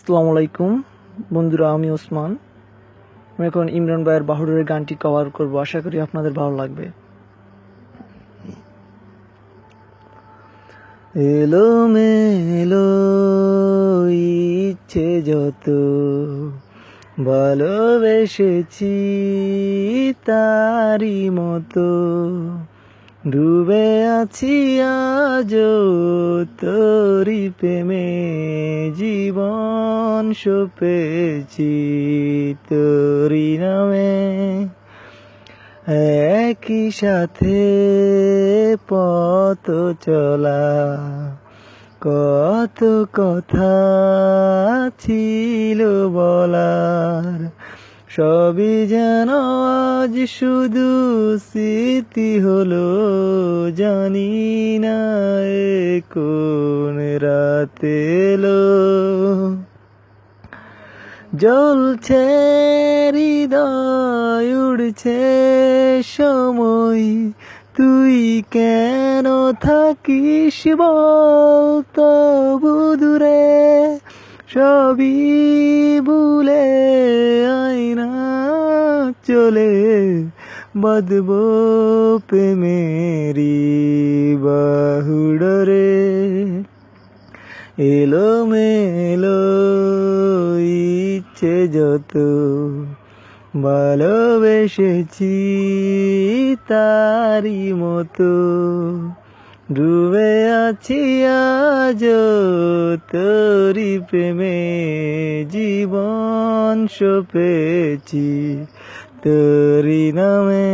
আসসালামু আলাইকুম বন্ধুরা, আমি ওসমান। আমি এখন ইমরান ভাইয়ের বাহুডোরের গানটি কভার করব। আশা করি আপনাদের ভালো লাগবে। এলো মেলো ইচ্ছে যত ভালোবেসেছি তারি মতো, ডুবে আছি আজও তোরি প্রেমে, জীবন সপেছি তোরি নামে। একই সাথে পথ চলা, কত কথা ছিল বলার, সবই যেন আজ শুধু স্মৃতি হলো। জানি না কোন রাতে এলো, জ্বলছে হৃদয়, উড়ছে সময়, তুই কেন থাকিস বল তবু দূরে, সবই ভুলে আয়না চলে বাঁধব প্রেমেরি বাহুডোরে। এলো মেলো ইচ্ছে যত ভালোবেসেছি তারি মতো, ডুবে আছি আজও তোরি প্রেমে, জীবন সপেছি তোরি নামে।